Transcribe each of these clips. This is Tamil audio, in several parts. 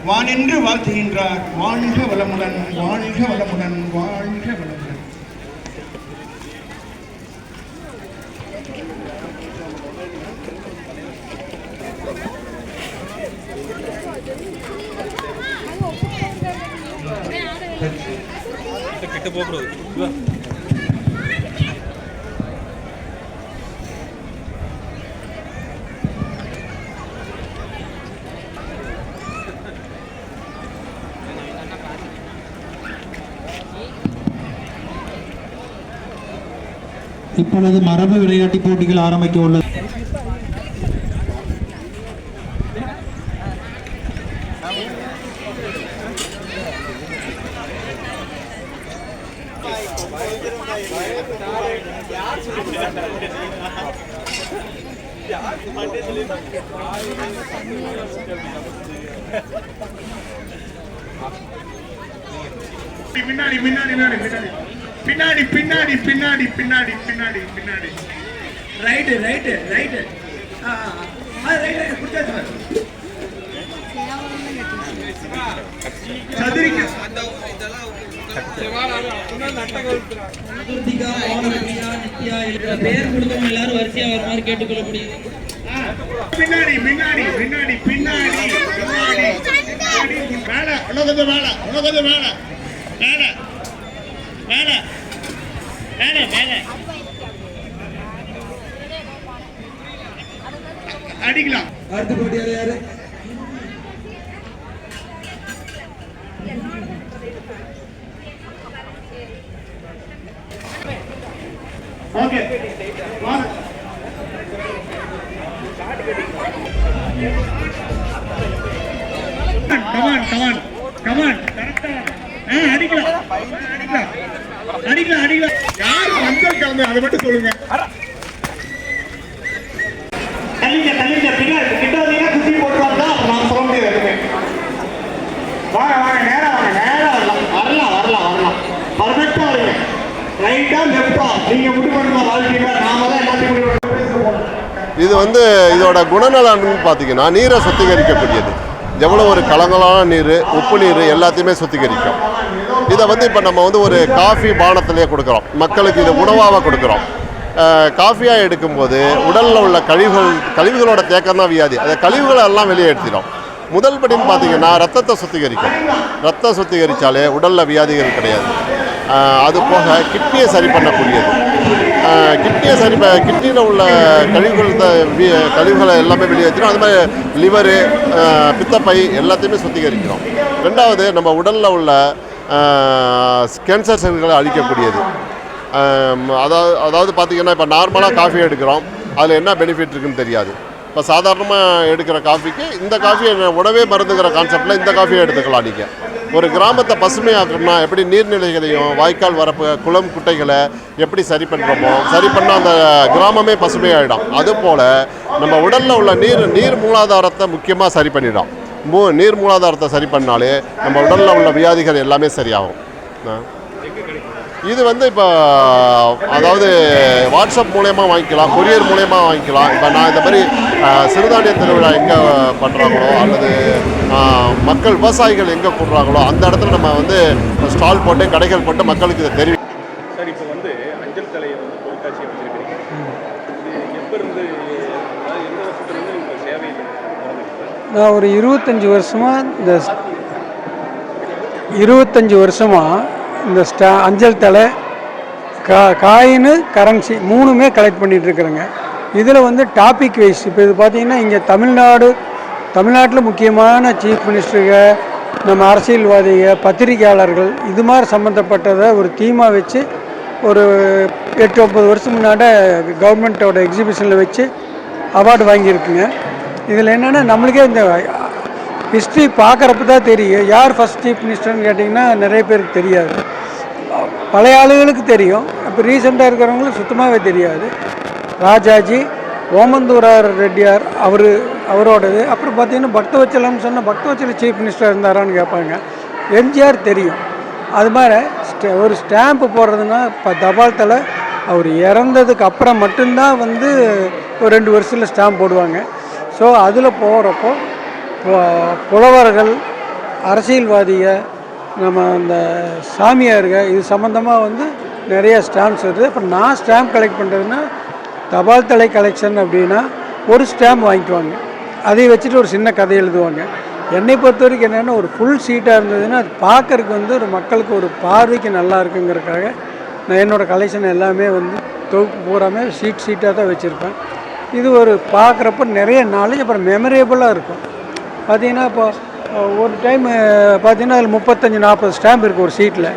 வானென்று வாழ்த்துகின்றார். வாழ்க வளமுடன், வாழ்க வளமுடன், வாழ்க வளமுடன். கிட்ட போகிறது இப்பொழுது மரபு விளையாட்டு போட்டிகள் ஆரம்பிக்க உள்ளது. பின்னாடி பின்னாடி பின்னாடி பின்னாடி பின்னாடி பின்னாடி பின்னாடி பின்னாடி ரைட்டு ரைட்டு ரைட்டு பேர் கொடுத்தவங்க எல்லாரும் வரிசையா வர மாதிரி கேட்டுக்கொள்ளப்படுகிறது. பின்னாடி பின்னாடி பின்னாடி பின்னாடி பின்னாடி மேல கொஞ்சம் மேல கொஞ்சம் மேல மேல மேல மேல மேல அடிக்கலாம். அடுத்த போட்டியாளர் யாரு? ஓகே கமான் கமான் கமான் கரெக்டா அடிக்கலாம் அடிக்கலாம் அடிக்கலாம் அடிக்கலாம். யார் மஞ்சள் கிளம்பு அதை மட்டும் சொல்லுங்க. தள்ளிங்க தள்ளிங்க பின்னாடி கிட்ட வந்தீங்கன்னா குத்தி போட்டுருவாங்க. நான் சொல்ல முடியாது. வாங்க வாங்க நேரம் வாங்க நேரம் வரலாம் வரலாம் வரலாம் வரலாம் பர்ஃபெக்டா வருங்க. ரைட்டா லெஃப்டா நீங்க முடிவு பண்ணுங்க. வாழ்க்கையில நாம தான் எல்லாத்தையும் முடிவு பண்ணுவோம். இது வந்து இதோட குணநலன்னு பார்த்தீங்கன்னா நீரை சுத்திகரிக்கக்கூடியது. எவ்வளோ ஒரு கலங்கலான நீர், உப்பு நீர் எல்லாத்தையுமே சுத்திகரிக்கும். இதை வந்து இப்போ நம்ம வந்து ஒரு காஃபி பானத்திலே கொடுக்குறோம், மக்களுக்கு இது உணவாக கொடுக்குறோம். காஃபியாக எடுக்கும்போது உடலில் உள்ள கழிவுகளோட தேக்கம் தான் வியாதி. அந்த கழிவுகளை எல்லாம் வெளியேற்றிடும். முதல் படின்னு பார்த்தீங்கன்னா ரத்தத்தை சுத்திகரிக்கும். ரத்தம் சுத்திகரித்தாலே உடலில் வியாதிகள் கிடையாது. அது போக கிட்னியை சரி பண்ணக்கூடியது. கிட்னியில் உள்ள கழிவுகளை எல்லாமே வெளியேற்றிடும். அது மாதிரி லிவரு, பித்தப்பை எல்லாத்தையுமே சுத்திகரிக்கிறோம். ரெண்டாவது நம்ம உடலில் உள்ள கேன்சர் செல்களை அழிக்கக்கூடியது. அதாவது பார்த்திங்கன்னா இப்போ நார்மலாக காஃபி எடுக்கிறோம், அதில் என்ன பெனிஃபிட் இருக்குதுன்னு தெரியாது. இப்போ சாதாரணமாக எடுக்கிற காஃபிக்கு இந்த காஃபியை உணவே மருந்துங்கிற கான்செப்டில் இந்த காஃபியை எடுத்துக்கலாம். நீங்கள் ஒரு கிராமத்தை பசுமையாக்கணும்னா எப்படி நீர்நிலைகளையும் வாய்க்கால் வரப்பு குளம் குட்டைகளை எப்படி சரி பண்ணுறோமோ சரி பண்ணால் அந்த கிராமமே பசுமையாகிடும். அதுபோல் நம்ம உடலில் உள்ள நீர் மூலாதாரத்தை முக்கியமாக சரி பண்ணிடும். நீர் மூலாதாரத்தை சரி பண்ணாலே நம்ம உடலில் உள்ள வியாதிகள் எல்லாமே சரியாகும். இது வந்து இப்போ அதாவது வாட்ஸ்அப் மூலயமா வாங்கிக்கலாம், கொரியர் மூலயமா வாங்கிக்கலாம். இப்போ நான் இந்த மாதிரி சிறுதானிய திருவிழா எங்கே பண்ணுறாங்களோ அல்லது மக்கள் விவசாயிகள் எங்கே கூடுறாங்களோ அந்த இடத்துல நம்ம வந்து ஸ்டால் போட்டு கடைகள் போட்டு மக்களுக்கு இதை தெரிவிக்கும். சார், இப்போ வந்து அஞ்சல் தலையை வந்து பொருட்காட்சியை வச்சுருக்கீங்க. இது எப்போ இருந்து எந்த வருஷத்துலேருந்து உங்கள் சேவை? நான் ஒரு 25 வருஷமாக இந்த அஞ்சல் தலை, காயினு, கரன்சி மூணுமே கலெக்ட் பண்ணிகிட்ருக்குறேங்க. இதில் வந்து டாபிக் வைஸ் இப்போ இது பார்த்திங்கன்னா இங்கே தமிழ்நாட்டில் முக்கியமான சீஃப் மினிஸ்டருங்க, நம்ம அரசியல்வாதிகள், பத்திரிகையாளர்கள் இது மாதிரி சம்மந்தப்பட்டதை ஒரு தீமாக வச்சு ஒரு 8-9 வருஷம் முன்னாடி கவர்மெண்ட்டோட எக்ஸிபிஷனில் வச்சு அவார்டு வாங்கியிருக்குங்க. இதில் என்னென்னா நம்மளுக்கே இந்த ஹிஸ்ட்ரி பார்க்குறப்ப தான் தெரியும் யார் ஃபஸ்ட் சீஃப் மினிஸ்டர்னு கேட்டிங்கன்னா நிறைய பேருக்கு தெரியாது. பழைய ஆளுகளுக்கு தெரியும், இப்போ ரீசெண்டாக இருக்கிறவங்களுக்கு சுத்தமாகவே தெரியாது. ராஜாஜி, ஓமந்தூரார் ரெட்டியார் அவரோடது. அப்புறம் பார்த்திங்கன்னா பக்தவச்சலம்னு சொன்னால் பக்தவச்சல சீஃப் மினிஸ்டர் இருந்தாரான்னு கேட்பாங்க. எம்ஜிஆர் தெரியும். அது மாதிரி ஒரு ஸ்டாம்ப்பு போடுறதுன்னா இப்போ தபால் தலை அவர் இறந்ததுக்கு அப்புறம் மட்டும்தான் வந்து ஒரு 2 வருஷத்தில் ஸ்டாம்ப் போடுவாங்க. ஸோ அதில் போகிறப்போ புலவர்கள், அரசியல்வாதிக, நம்ம அந்த சாமியாருங்க, இது சம்மந்தமாக வந்து நிறைய ஸ்டாம்ப்ஸ் வருது. இப்போ நான் ஸ்டாம்ப் கலெக்ட் பண்ணுறதுன்னா தபால் தலை கலெக்ஷன் அப்படின்னா ஒரு ஸ்டாம்ப் வாங்கிக்குவாங்க, அதை வச்சுட்டு ஒரு சின்ன கதை எழுதுவாங்க. என்னை பொறுத்த வரைக்கும் என்னென்னா ஒரு ஃபுல் சீட்டாக இருந்ததுன்னா அது பார்க்குறதுக்கு வந்து ஒரு மக்களுக்கு ஒரு பார்வைக்கு நல்லா இருக்குங்கிறதுக்காக நான் என்னோடய கலெக்ஷன் எல்லாமே வந்து தொகுப்பு பூராமே சீட்டாக தான் வச்சுருப்பேன். இது ஒரு பார்க்குறப்ப நிறைய நாலேஜ், அப்புறம் மெமரேபிளாக இருக்கும். பார்த்திங்கன்னா இப்போ ஒரு டைம் பார்த்திங்கன்னா அதில் 35-40 ஸ்டாம்ப் இருக்குது ஒரு சீட்டில்.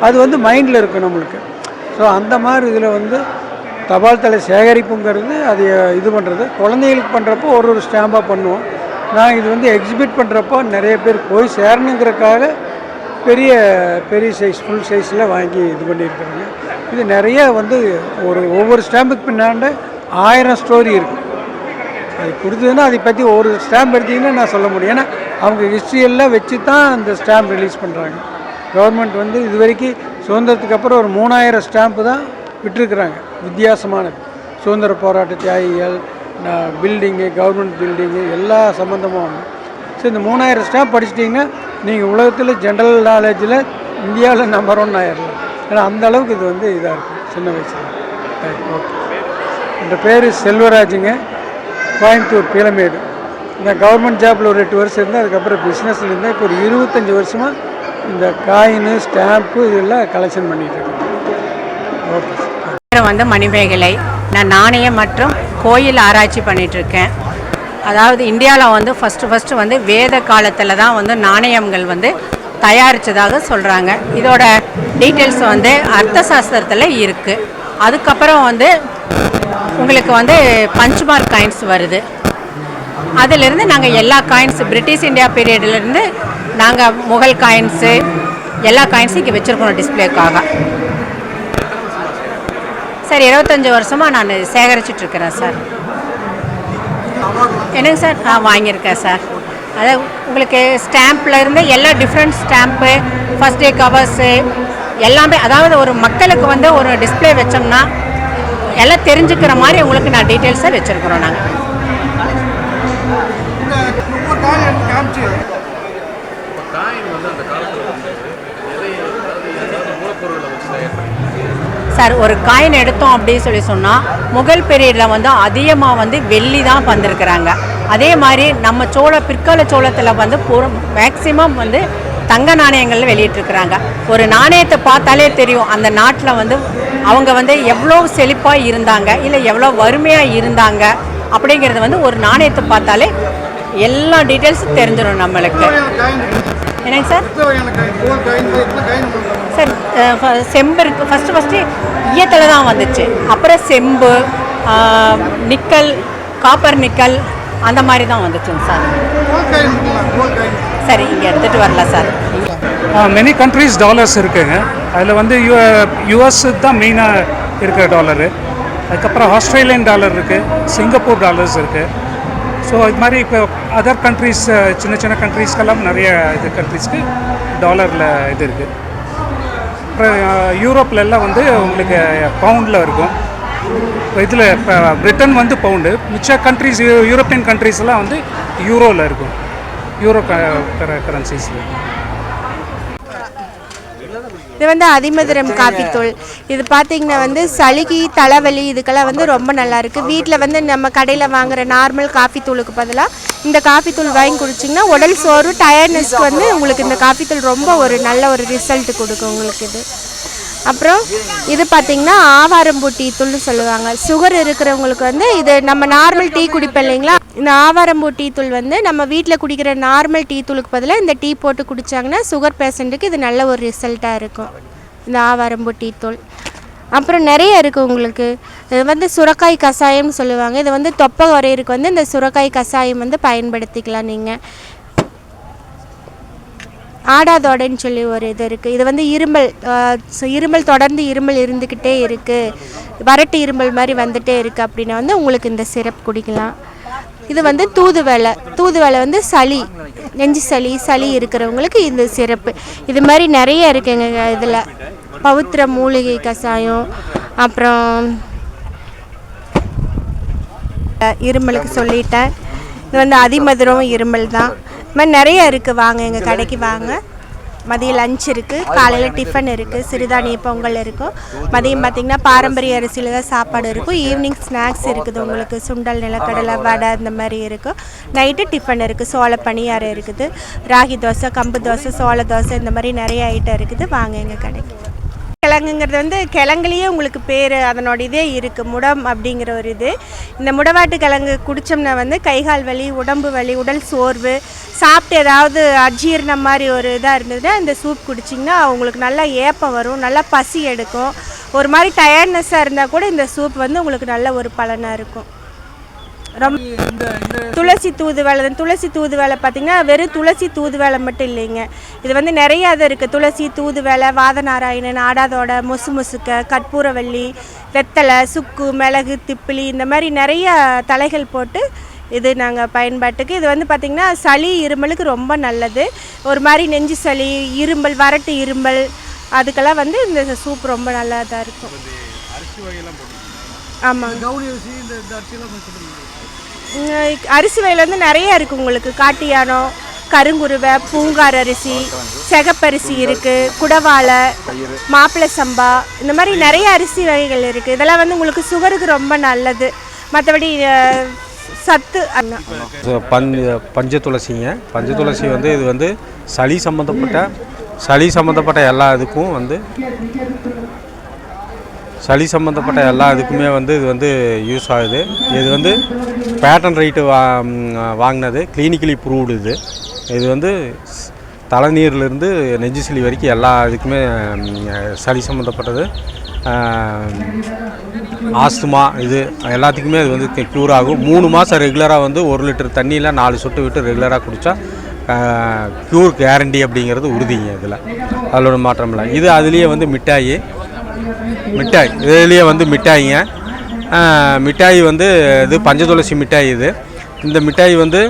அது வந்து மைண்டில் இருக்கும் நம்மளுக்கு. ஸோ அந்த மாதிரி இதில் வந்து தபால் தலை சேகரிப்புங்கிறது அது இது பண்ணுறது குழந்தைகளுக்கு பண்ணுறப்போ ஒரு ஸ்டாம்பாக பண்ணுவோம். நான் இது வந்து எக்ஸிபிட் பண்ணுறப்போ நிறைய பேர் போய் சேரணுங்கிறதுக்காக பெரிய சைஸ் ஃபுல் சைஸில் வாங்கி இது பண்ணியிருக்காங்க. இது நிறைய வந்து ஒவ்வொரு ஸ்டாம்புக்கு பின்னாண்ட 1000 ஸ்டோரி இருக்குது. அது கொடுத்ததுன்னா அதை பற்றி ஒரு ஸ்டாம்ப் எடுத்திங்கன்னா நான் சொல்ல முடியும். ஏன்னா அவங்க ஹிஸ்ட்ரியெல்லாம் வச்சு தான் அந்த ஸ்டாம்ப் ரிலீஸ் பண்ணுறாங்க. கவர்மெண்ட் வந்து இது வரைக்கும் சுதந்திரத்துக்கு அப்புறம் ஒரு 3000 ஸ்டாம்ப்பு தான் விட்டுருக்குறாங்க. வித்தியாசமானது சுதந்திர போராட்ட தியாகிகள், பில்டிங்கு, கவர்மெண்ட் பில்டிங்கு எல்லா சம்மந்தமும் ஒன்று. ஸோ இந்த 3000 ஸ்டாம்ப் படிச்சிட்டிங்கன்னா நீங்கள் உலகத்தில் ஜென்ரல் நாலேஜில் இந்தியாவில் நம்பர் 1 ஆயிடலாம். ஏன்னா அந்த அளவுக்கு இது வந்து இதாக இருக்குது சின்ன வயசில். ஓகே, இந்த பேர் செல்வராஜுங்க, கோயம்புத்தூர் பீலமேடு. நான் கவர்மெண்ட் ஜாப்பில் ஒரு 8 வருஷம் இருந்தேன். அதுக்கப்புறம் பிஸ்னஸில் இருந்தேன். இப்போ ஒரு 25 வருஷமாக இந்த காயினு ஸ்டாம்ப்பு இதெல்லாம் கலெக்ஷன் பண்ணிகிட்ருக்கேன். Okay sir. வந்து மணிமேகலை. நான் நாணயம் மற்றும் கோயில் ஆராய்ச்சி பண்ணிகிட்ருக்கேன். அதாவது இந்தியாவில் வந்து ஃபஸ்ட்டு வந்து வேத காலத்தில் தான் வந்து நாணயங்கள் வந்து தயாரித்ததாக சொல்கிறாங்க. இதோட டீட்டெயில்ஸ் வந்து அர்த்த சாஸ்திரத்தில் இருக்குது. அதுக்கப்புறம் வந்து உங்களுக்கு வந்து பஞ்ச்மார்க் காயின்ஸ் வருது. அதிலிருந்து நாங்கள் எல்லா காயின்ஸு பிரிட்டிஷ் இந்தியா பீரியட்லேருந்து நாங்கள் முகல் காயின்ஸு எல்லா காயின்ஸும் இங்கே வச்சுருக்கோம் டிஸ்பிளேக்காக. சார் 25 வருஷமாக நான் சேகரிச்சிட்ருக்கிறேன் சார். என்னங்க சார்? வாங்கியிருக்கேன் சார். அதாவது உங்களுக்கு ஸ்டாம்பில் இருந்து எல்லா different stamp, first day covers எல்லாமே, அதாவது ஒரு மக்களுக்கு வந்து ஒரு டிஸ்பிளே வச்சோம்னா எல்லாம் தெரிஞ்சுக்கிற மாதிரி உங்களுக்கு நான் டீட்டெயில்ஸாக வச்சுருக்குறோம் நாங்கள். சார் ஒரு காயின் எடுத்தோம் அப்படின்னு சொன்னால் முகல் பீரியடில் வந்து அதிகமாக வந்து வெள்ளி தான் வந்திருக்கிறாங்க. அதே மாதிரி நம்ம பிற்கால சோளத்தில் வந்து மேக்சிமம் வந்து தங்க நாணயங்கள் வெளியிட்டிருக்கிறாங்க. ஒரு நாணயத்தை பார்த்தாலே தெரியும் அந்த நாட்டில் வந்து அவங்க வந்து எவ்வளோ செழிப்பாக இருந்தாங்க, இல்லை எவ்வளோ வறுமையாக இருந்தாங்க அப்படிங்கிறது வந்து ஒரு நாணயத்தை பார்த்தாலே எல்லா டீட்டெயில்ஸும் தெரிஞ்சிடும் நம்மளுக்கு. என்னங்க சார்? சார் செம்பு இருக்குது. ஃபஸ்ட்டு ஈயத்தில் தான் வந்துச்சு. அப்புறம் செம்பு, நிக்கல், காப்பர் நிக்கல் அந்த மாதிரி தான் வந்துச்சுங்க சார். சரி, இங்கே எடுத்துகிட்டு வரலாம் சார். மெனி கண்ட்ரீஸ் டாலர்ஸ் இருக்குங்க. அதில் வந்து யூஎஸ் தான் மெயினாக இருக்கிற டாலரு. அதுக்கப்புறம் ஆஸ்திரேலியன் டாலர் இருக்குது, சிங்கப்பூர் டாலர்ஸ் இருக்குது. ஸோ இது மாதிரி இப்போ அதர் கண்ட்ரீஸ், சின்ன கண்ட்ரீஸ்க்கெல்லாம் நிறைய இது கண்ட்ரீஸ்க்கு டாலரில் இது இருக்குது. அப்புறம் யூரோப்லெல்லாம் வந்து உங்களுக்கு பவுண்டில் இருக்கும். இப்போ இதில் இப்போ பிரிட்டன் வந்து பவுண்டு, மிச்ச கண்ட்ரீஸ் யூரோப்பியன் கண்ட்ரீஸ்லாம் வந்து யூரோவில் இருக்கும், யூரோ கரன்சிஸில். இது வந்து அதிமதுரம் காஃபித்தூள். இது பார்த்திங்கன்னா வந்து சளிக்கு, தலைவலி இதுக்கெல்லாம் வந்து ரொம்ப நல்லாயிருக்கு. வீட்டில் வந்து நம்ம கடையில் வாங்குகிற நார்மல் காஃபி தூளுக்கு பதிலாக இந்த காஃபி தூள் வாங்கி குடிச்சிங்கன்னா உடல் சோறு, டயர்ட்னஸ்க்கு வந்து உங்களுக்கு இந்த காஃபி தூள் ரொம்ப ஒரு நல்ல ஒரு ரிசல்ட் கொடுக்கும் உங்களுக்கு இது. அப்புறம் இது பார்த்திங்கன்னா ஆவாரம்பூ டீ தூள்னு சொல்லுவாங்க. சுகர் இருக்கிறவங்களுக்கு வந்து இது நம்ம நார்மல் டீ குடிப்போம் இல்லைங்களா, இந்த ஆவாரம்பூ டீ தூள் வந்து நம்ம வீட்டில் குடிக்கிற நார்மல் டீ தூளுக்கு பதிலாக இந்த டீ போட்டு குடித்தாங்கன்னா சுகர் பேஷண்ட்டுக்கு இது நல்ல ஒரு ரிசல்ட்டாக இருக்கும் இந்த ஆவாரம்பூ டீ தூள். அப்புறம் நிறைய இருக்குது உங்களுக்கு. இது வந்து சுரக்காய் கஷாயம்னு சொல்லுவாங்க. இது வந்து தொப்பை வரையறதுக்கு வந்து இந்த சுரக்காய் கஷாயம் வந்து பயன்படுத்திக்கலாம் நீங்கள். ஆடாதோடைன்னு சொல்லி ஒரு இது இருக்குது. இது வந்து இருமல் தொடர்ந்து இருமல் இருந்துக்கிட்டே இருக்குது, வறட்டு இருமல் மாதிரி வந்துகிட்டே இருக்குது அப்படின்னா வந்து உங்களுக்கு இந்த சிரப் குடிக்கலாம். இது வந்து தூதுவளை வந்து சளி, நெஞ்சு சளி இருக்கிறவங்களுக்கு இந்த சிரப்பு. இது மாதிரி நிறைய இருக்குங்க இதில். பவித்திர மூலிகை கஷாயம், அப்புறம் இருமலுக்கு சொல்லிட்டேன். இது வந்து அதிமதுரம் இருமல் தான். இது மாதிரி நிறைய இருக்குது, வாங்க எங்கள் கடைக்கு வாங்க. மதியம் லஞ்ச் இருக்குது, காலையில் டிஃபன் இருக்குது, சிறுதானிய பொங்கல் இருக்கும். மதியம் பார்த்திங்கன்னா பாரம்பரிய அரிசியில் தான் சாப்பாடு இருக்கும். ஈவினிங் ஸ்நாக்ஸ் இருக்குது, உங்களுக்கு சுண்டல், நிலக்கடலை, வடை இந்த மாதிரி இருக்கும். நைட்டு டிஃபன் இருக்குது, சோள பணியாரம் இருக்குது, ராகி தோசை, கம்பு தோசை, சோள தோசை இந்த மாதிரி நிறைய ஐட்டம் இருக்குது. வாங்க எங்கள் கடைக்கு. கிழங்குங்கிறது வந்து கிழங்குலேயே உங்களுக்கு பேர் அதனோட இதே இருக்குது, முடம் அப்படிங்கிற ஒரு இது. இந்த முடவாட்டு கிழங்கு குடித்தோம்னா வந்து கைகால் வலி, உடம்பு வலி, உடல் சோர்வு, சாப்பிட்டு ஏதாவது அஜீரணம் மாதிரி ஒரு இதாக இருந்ததுன்னா இந்த சூப் குடிச்சிங்கன்னா உங்களுக்கு நல்லா ஏப்பம் வரும், நல்லா பசி எடுக்கும். ஒரு மாதிரி டயர்ட்னஸாக இருந்தால் கூட இந்த சூப் வந்து உங்களுக்கு நல்ல ஒரு பலனாக இருக்கும். ரொம்ப துளசி தூதுவளை, துளசி தூதுவளை பார்த்திங்கன்னா வெறும் துளசி தூதுவளை மட்டும் இல்லைங்க, இது வந்து நிறைய இது இருக்குது. துளசி தூதுவளை, வாதநாராயணன், ஆடாதோட, முசுக்க, கற்பூரவள்ளி, வெத்தலை, சுக்கு, மிளகு, திப்பிலி இந்த மாதிரி நிறைய தலைகள் போட்டு இது நாங்கள் பயன்பாட்டுக்கு. இது வந்து பார்த்திங்கன்னா சளி இருமலுக்கு ரொம்ப நல்லது. ஒரு மாதிரி நெஞ்சு சளி, இரும்பல், வறட்டு இரும்பல் அதுக்கெல்லாம் வந்து இந்த சூப் ரொம்ப நல்லா தான் இருக்கும். ஆமாம், அரிசி வகையில் வந்து நிறைய இருக்குது உங்களுக்கு. காட்டியானம், கருங்குருவை, பூங்கார் அரிசி, செகப்பரிசி இருக்குது, குடவாழை, மாப்பிள்ளை சம்பா இந்த மாதிரி நிறைய அரிசி வகைகள் இருக்குது. இதெல்லாம் வந்து உங்களுக்கு சுகருக்கு ரொம்ப நல்லது. மற்றபடி சத்து பஞ்சதுளசிங்க. பஞ்சதுளசி வந்து இது வந்து சளி சம்மந்தப்பட்ட எல்லா இதுக்கும் வந்து சளி சம்மந்தப்பட்ட எல்லா இதுக்குமே வந்து இது வந்து யூஸ் ஆகுது. இது வந்து பேட்டன் ரைட்டு வாங்கினது, கிளினிக்கலி ப்ரூவ்டு. இது வந்து தலைநீர்லேருந்து நெஞ்சு சளி வரைக்கும் எல்லா இதுக்குமே சளி சம்மந்தப்பட்டது, ஆஸ்துமா இது எல்லாத்துக்குமே இது வந்து க்யூர் ஆகும். 3 மாதம் ரெகுலராக வந்து 1 லிட்டர் தண்ணியில் 4 சொட்டு விட்டு ரெகுலராக குடித்தா க்யூர் கேரண்டி அப்படிங்கிறது உறுதிங்க. இதில் அதோட மாற்றம் இல்லை. இது அதுலேயே வந்து மிட்டாய் இதுலேயே வந்து மிட்டாய்ங்க. மிட்டாய் வந்து இது பஞ்சதுளசி மிட்டாய். இந்த மிட்டாய் வந்து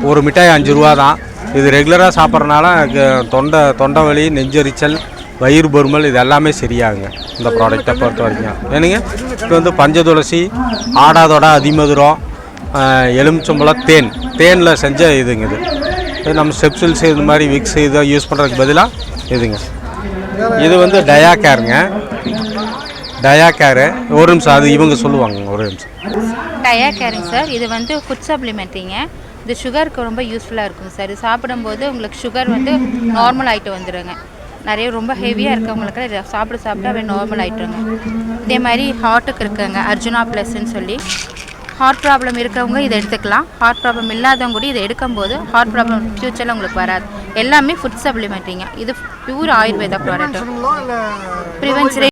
ஒரு மிட்டாய் 5 ரூபா தான். இது ரெகுலராக சாப்பிட்றதுனால தொண்டை வலி, நெஞ்சரிச்சல், வயிறு பருமல் இது எல்லாமே சரியாகுங்க இந்த ப்ராடக்டை பொறுத்த வரைக்கும். ஏனுங்க இப்போ வந்து பஞ்சதுளசி, ஆடாதோட, அதிமதுரம், எலுமிச்சம்பழம், தேனில் செஞ்ச இதுங்க. இது நம்ம செப்சில்ஸ் இது மாதிரி விக்ஸ் இதை யூஸ் பண்ணுறதுக்கு பதிலாக இதுங்க. இது வந்து டயாகேருங்க. ஒரு நிமிஷம், அது இவங்க சொல்லுவாங்க, ஒரு நிமிஷம். டயாகேருங்க சார். இது வந்து ஃபுட் சப்ளிமெண்ட்ரிங்க. இது சுகருக்கு ரொம்ப யூஸ்ஃபுல்லாக இருக்குங்க சார். இது சாப்பிடும்போது உங்களுக்கு சுகர் வந்து நார்மல் ஆகிட்டு வந்துடுங்க. நிறைய ரொம்ப ஹெவியாக இருக்கவங்களுக்கு இதை சாப்பிட அப்படியே நார்மல் ஆகிட்டுருங்க. இதே மாதிரி ஹார்ட்டுக்கு இருக்குங்க அர்ஜுனா ப்ளஸ்ன்னு சொல்லி. ஹார்ட் ப்ராப்ளம் இருக்கிறவங்க இதை எடுத்துக்கலாம். ஹார்ட் ப்ராப்ளம் இல்லாதவங்க கூட இதை எடுக்கும்போது ஹார்ட் ப்ராப்ளம் ஃப்யூச்சரில் உங்களுக்கு வராது. எல்லாமே ஃபுட் சப்ளிமெண்ட்ரிங்க. இது பியூர் ஆயுர்வேதா ப்ராடக்ட். ப்ரிவென்ஷன்